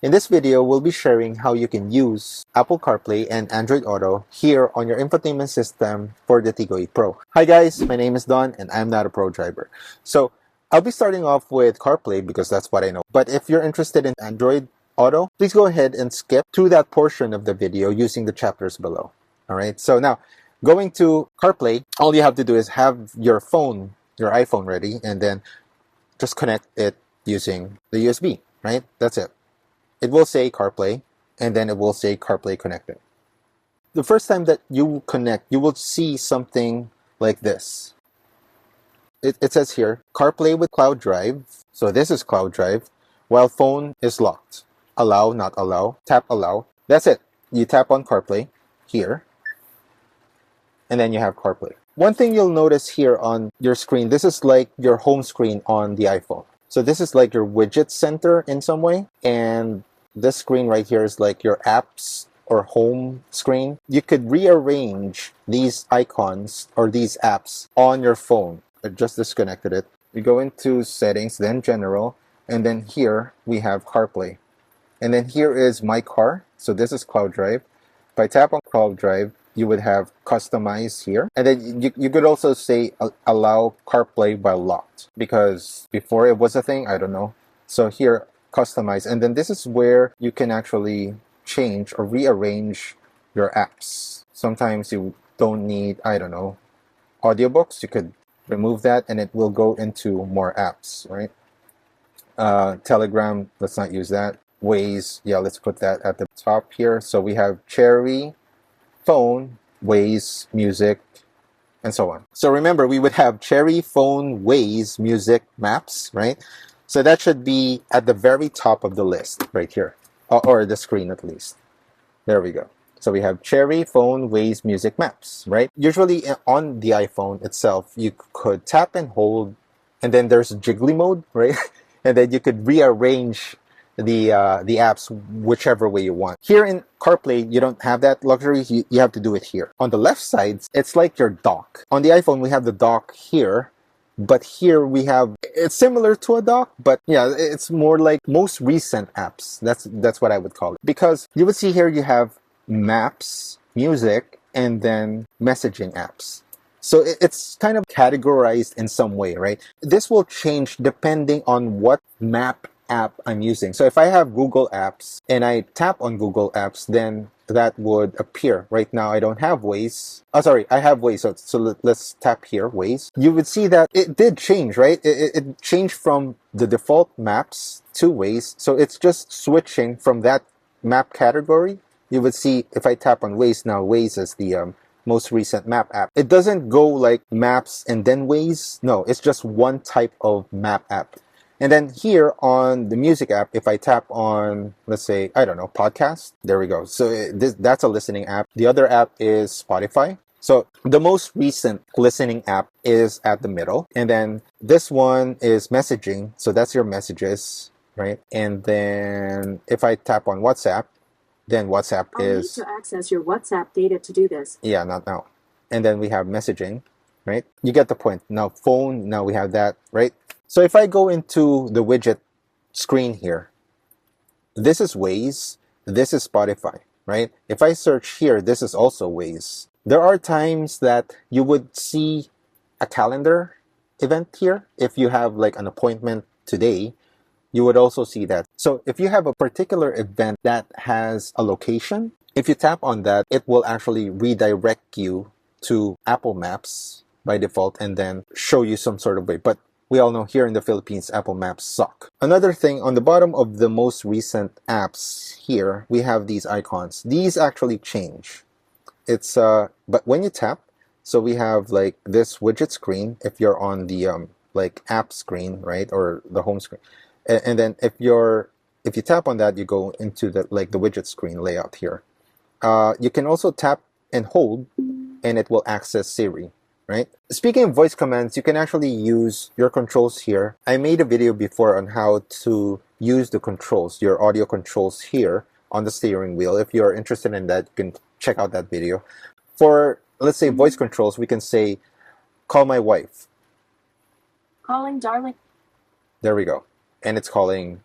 In this video, we'll be sharing how you can use Apple CarPlay and Android Auto here on your infotainment system for the Tiggo 8 Pro. Hi guys, my name is Don and I'm not a pro driver. So I'll be starting off with CarPlay because that's what I know. But if you're interested in Android Auto, please go ahead and skip to that portion of the video using the chapters below. Alright, so now going to CarPlay, all you have to do is have your phone, your iPhone ready, and then just connect it using the USB, right? That's it. It will say CarPlay, and then it will say CarPlay connected. The first time that you connect, you will see something like this. It says here, CarPlay with Cloud Drive. So this is Cloud Drive, while phone is locked. Allow, not allow, tap allow. That's it. You tap on CarPlay here, and then you have CarPlay. One thing you'll notice here on your screen, this is like your home screen on the iPhone. So this is like your widget center in some way, and this screen right here is like your apps or home screen. You could rearrange these icons or these apps on your phone. I just disconnected it. You go into settings, then general, and then here we have CarPlay. And then here is my car. So this is Cloud Drive. If I tap on Cloud Drive, you would have customize here. And then you could also say allow CarPlay while locked, because before it was a thing, I don't know. So here, customize. And then this is where you can actually change or rearrange your apps. Sometimes you don't need, I don't know, audiobooks. You could remove that and it will go into more apps, right? Telegram, let's not use that. Waze, yeah, let's put that at the top here. So we have Chery, phone, Waze, music, and so on. So remember, we would have Chery, phone, Waze, music, maps, right? So that should be at the very top of the list right here, or the screen at least. There we go. So we have Chery, phone, Waze, music, maps, right? Usually on the iPhone itself, you could tap and hold, and then there's jiggly mode, right? And then you could rearrange the apps whichever way you want. Here in CarPlay, you don't have that luxury. You have to do it here. On the left side, it's like your dock. On the iPhone, we have the dock here, but here we have, it's similar to a dock, but yeah, it's more like most recent apps. That's what I would call it. Because you would see here you have maps, music, and then messaging apps. So it's kind of categorized in some way, right? This will change depending on what map app I'm using. So if I have Google Apps and I tap on Google Apps, then that would appear. Right now I don't have Waze. Oh, sorry, I have Waze. So let's tap here, Waze. You would see that it did change, right? It changed from the default maps to Waze. So it's just switching from that map category. You would see if I tap on Waze now, Waze is the most recent map app. It doesn't go like maps and then Waze. No, it's just one type of map app. And then here on the music app, if I tap on, let's say, I don't know, podcast, there we go. So that's a listening app. The other app is Spotify. So the most recent listening app is at the middle. And then this one is messaging. So that's your messages, right? And then if I tap on WhatsApp, then WhatsApp is... I'll need to access your WhatsApp data to do this. Yeah, not now. And then we have messaging, right? You get the point. Now phone, now we have that, right? So if I go into the widget screen here, this is Waze, this is Spotify, right? If I search here, this is also Waze. There are times that you would see a calendar event here. If you have like an appointment today, you would also see that. So if you have a particular event that has a location, if you tap on that, it will actually redirect you to Apple Maps by default and then show you some sort of way. But we all know here in the Philippines, Apple Maps suck. Another thing, on the bottom of the most recent apps here, we have these icons. These actually change. It's but when you tap, so we have like this widget screen if you're on the like app screen, right, or the home screen. And then if you tap on that, you go into the like the widget screen layout here. You can also tap and hold, and it will access Siri. Right? Speaking of voice commands, you can actually use your controls here. I made a video before on how to use the controls, your audio controls here on the steering wheel. If you're interested in that, you can check out that video. For, let's say, voice controls, we can say, call my wife. Calling darling. There we go. And it's calling,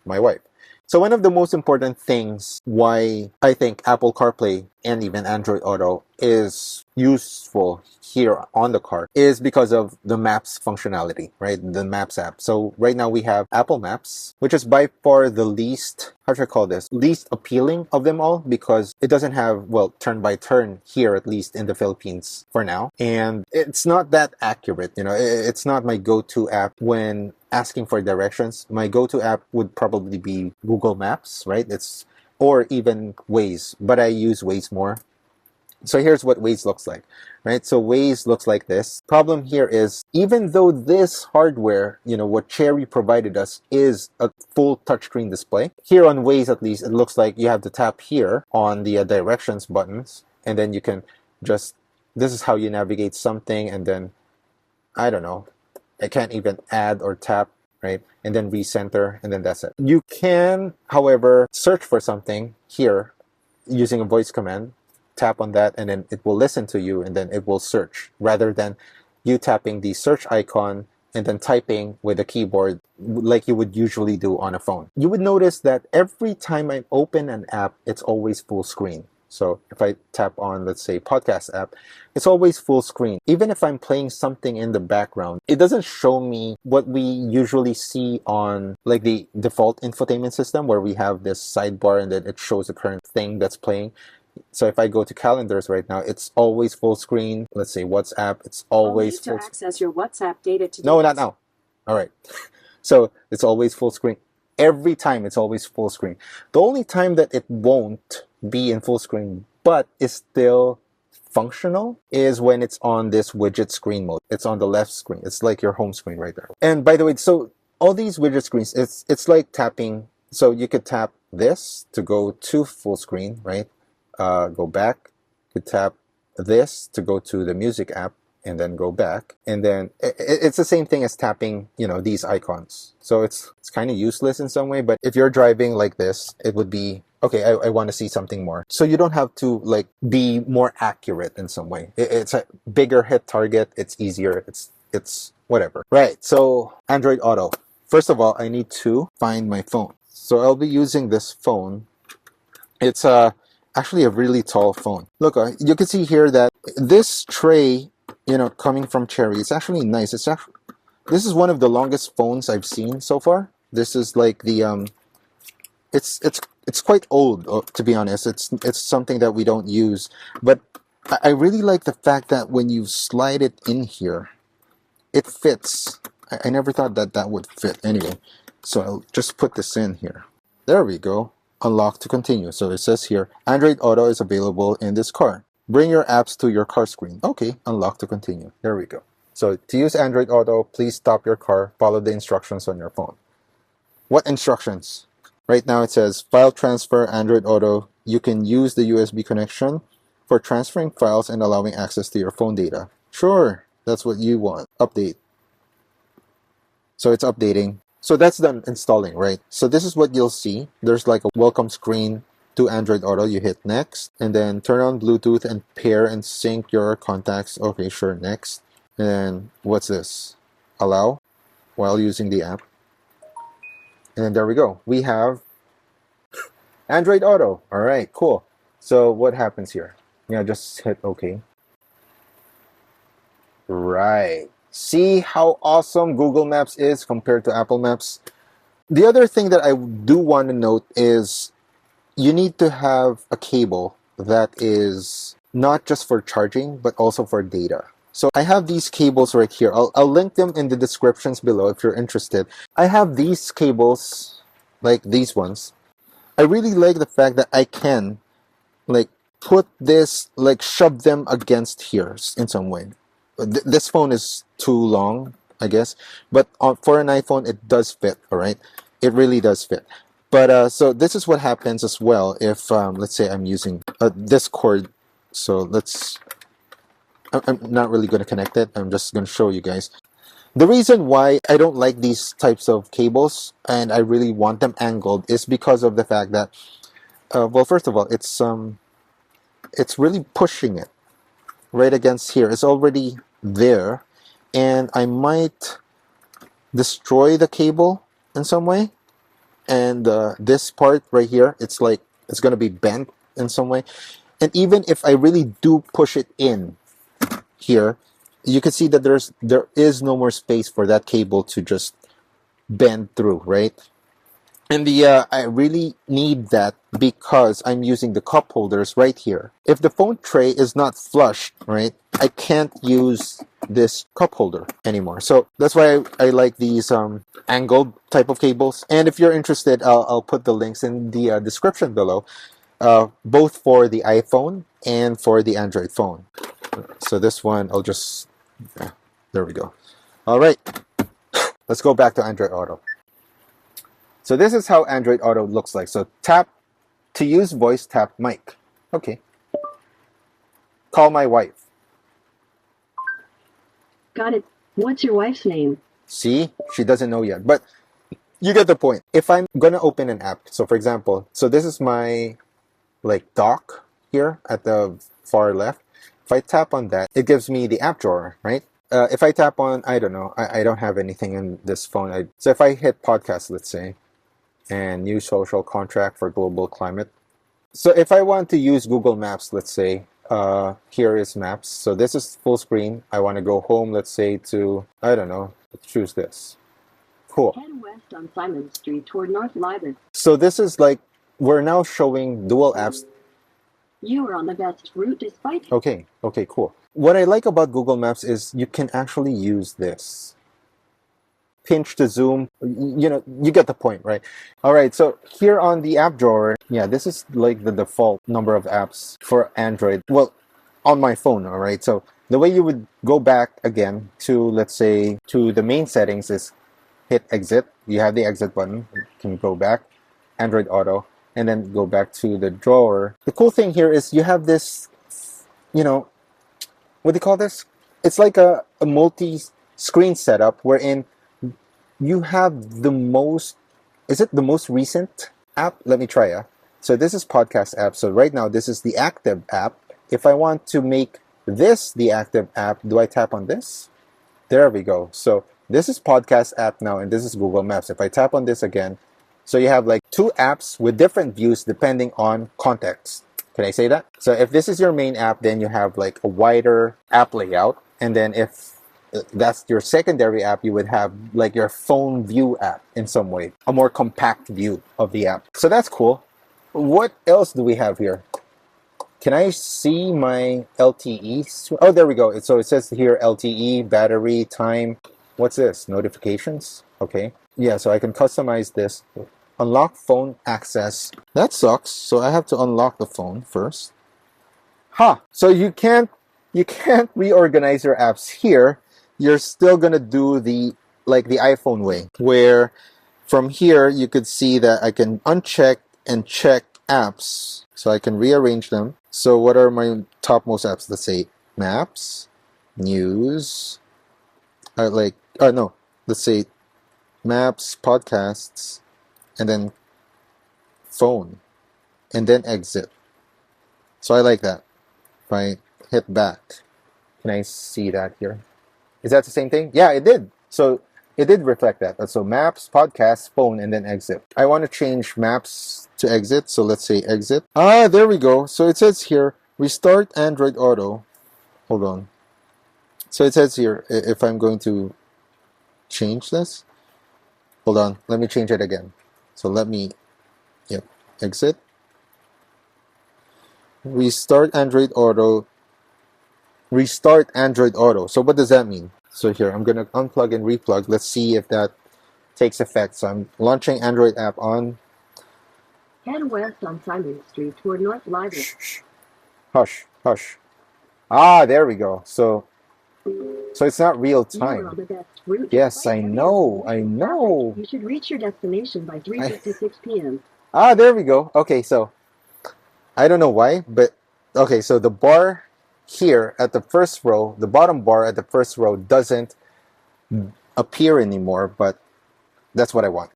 my wife. So one of the most important things why I think Apple CarPlay and even Android Auto is useful here on the car is because of the Maps functionality, right? The Maps app. So right now we have Apple Maps, which is by far the least, how should I call this? Least appealing of them all because it doesn't have, well, turn by turn here, at least in the Philippines for now. And it's not that accurate, you know, it's not my go-to app when asking for directions. My go-to app would probably be Google Maps, right? Or even Waze, but I use Waze more. So here's what Waze looks like, right? So Waze looks like this. Problem here is, even though this hardware, you know, what Chery provided us is a full touchscreen display, here on Waze at least, it looks like you have to tap here on the directions buttons, and then you can just, this is how you navigate something, and then, I don't know, I can't even add or tap, right? And then recenter, and then that's it. You can, however, search for something here using a voice command. Tap on that, and then it will listen to you, and then it will search, rather than you tapping the search icon and then typing with a keyboard like you would usually do on a phone. You would notice that every time I open an app, it's always full screen. So if I tap on, let's say, podcast app, it's always full screen. Even if I'm playing something in the background, it doesn't show me what we usually see on like the default infotainment system, where we have this sidebar and then it shows the current thing that's playing. So if I go to calendars right now, it's always full screen. Let's say WhatsApp, it's always Only to access your WhatsApp data to do No, this. not now. All right. So it's always full screen. Every time it's always full screen. The only time that it won't be in full screen but is still functional is when it's on this widget screen mode. It's on the left screen. It's like your home screen right there. And by the way, so all these widget screens, it's like tapping. So you could tap this to go to full screen, right? Go back. You tap this to go to the music app, and then go back, and then it's the same thing as tapping, you know, these icons. So it's kind of useless in some way, but if you're driving like this, it would be okay. I want to see something more, so you don't have to like be more accurate in some way. It's a bigger hit target. It's easier. It's whatever, right? So Android Auto. First of all, I need to find my phone. So I'll be using this phone. It's actually a really tall phone. Look, you can see here that this tray, you know, coming from Chery, it's actually nice. This is one of the longest phones I've seen so far. This is like the it's quite old, to be honest. It's something that we don't use, but I really like the fact that when you slide it in here, it fits. I never thought that that would fit anyway. So I'll just put this in here. There we go. Unlock to continue. So it says here, Android Auto is available in this car. Bring your apps to your car screen. Okay, unlock to continue. There we go. So to use Android Auto, please stop your car. Follow the instructions on your phone. What instructions? Right now it says file transfer Android Auto. You can use the USB connection for transferring files and allowing access to your phone data. Sure, that's what you want. Update. So it's updating. So that's done installing, right? So this is what you'll see. There's like a welcome screen to Android Auto. You hit next, and then turn on Bluetooth and pair and sync your contacts. Okay, sure, next. And what's this? Allow while using the app. And then there we go. We have Android Auto. All right, cool. So what happens here? Yeah, just hit OK. Right. See how awesome Google Maps is compared to Apple Maps? The other thing that I do want to note is you need to have a cable that is not just for charging, but also for data. So I have these cables right here. I'll link them in the descriptions below if you're interested. I have these cables, like these ones. I really like the fact that I can like put this, like shove them against here in some way. This phone is too long, I guess, but for an iPhone, it does fit, all right? It really does fit. But so this is what happens as well if, let's say I'm using this cord. So I'm not really going to connect it. I'm just going to show you guys. The reason why I don't like these types of cables and I really want them angled is because of the fact that, well, first of all, it's really pushing it right against here. It's already there, and I might destroy the cable in some way. and this part right here, it's like it's gonna be bent in some way. And even if I really do push it in here, you can see that there is no more space for that cable to just bend through, right? And I really need that because I'm using the cup holders right here. If the phone tray is not flush, right, I can't use this cup holder anymore. So that's why I like these angled type of cables. And if you're interested, I'll put the links in the description below, both for the iPhone and for the Android phone. So this one, I'll just, there we go. All right, let's go back to Android Auto. So this is how Android Auto looks like. So tap to use voice, tap mic. Okay. Call my wife. Got it. What's your wife's name? See, she doesn't know yet, but you get the point. If I'm gonna open an app, so for example, so this is my like dock here at the far left. If I tap on that, it gives me the app drawer, right? If I tap on, I don't know, I don't have anything in this phone. So if I hit podcast, let's say, and new social contract for global climate. So if I want to use Google Maps, let's say, here is Maps. So this is full screen. I want to go home, let's say, to, I don't know, let's choose this. Cool. Head west on Simon Street toward North Liban. So this is like, we're now showing dual apps. You are on the best route despite... Okay, cool. What I like about Google Maps is you can actually use this. Pinch to zoom, you know, you get the point, right? All right, so here on the app drawer, yeah, this is like the default number of apps for Android. Well, on my phone, all right? So the way you would go back again to, let's say, to the main settings is hit exit. You have the exit button. You can go back, Android Auto, and then go back to the drawer. The cool thing here is you have this, you know, what do you call this? It's like a multi-screen setup wherein you have the most, is it the most recent app? Let me try. So this is podcast app. So right now, this is the active app. If I want to make this the active app, do I tap on this? There we go. So this is podcast app now, and this is Google Maps. If I tap on this again, so you have like two apps with different views depending on context. Can I say that? So if this is your main app, then you have like a wider app layout. And then if that's your secondary app, you would have like your phone view app in some way, a more compact view of the app. So that's cool. What else do we have here? Can I see my LTE? Oh, there we go. So it says here LTE, battery, time. What's this? Notifications? Okay. Yeah, so I can customize this. Unlock phone access. That sucks. So I have to unlock the phone first. So you can't reorganize your apps here. You're still gonna do the iPhone way, where from here you could see that I can uncheck and check apps, so I can rearrange them. So what are my topmost apps? Let's say Maps, News, let's say Maps, Podcasts, and then Phone, and then Exit. So I like that. If I hit back, can I see that here? Is that the same thing? Yeah, it did. So it did reflect that. So Maps, Podcasts, Phone, and then Exit. I want to change Maps to Exit. So let's say Exit. There we go. So it says here, restart Android Auto. Hold on. So it says here, if I'm going to change this. Hold on. Let me change it again. So Exit. Restart Android Auto. Restart Android Auto. So what does that mean? So here, I'm going to unplug and replug. Let's see if that takes effect. So I'm launching Android app on. Head west on Simon Street toward North Liban. Hush, hush. There we go. So it's not real time. Yes, I know. You should reach your destination by 3:56 p.m. There we go. Okay, so I don't know why, but okay, so the bar here at the first row, the bottom bar at the first row doesn't appear anymore, but that's what I want.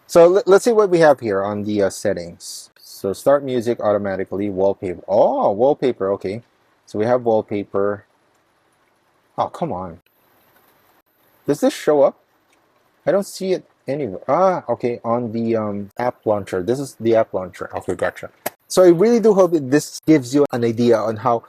So let's see what we have here on the settings. So start music automatically, wallpaper. Oh, wallpaper, okay. So we have wallpaper. Oh, come on. Does this show up? I don't see it Anyway, okay, on the app launcher. This is the app launcher. Okay, gotcha. So I really do hope that this gives you an idea on how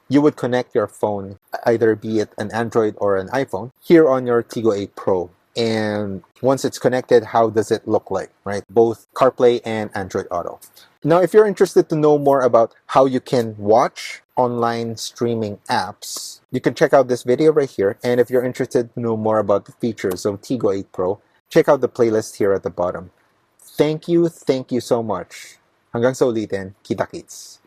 you would connect your phone, either be it an Android or an iPhone, here on your Tiggo 8 Pro. And once it's connected, how does it look like, right? Both CarPlay and Android Auto. Now, if you're interested to know more about how you can watch online streaming apps, you can check out this video right here. And if you're interested to know more about the features of Tiggo 8 Pro, check out the playlist here at the bottom. Thank you so much. Hanggang sa ulitin, kita-kits.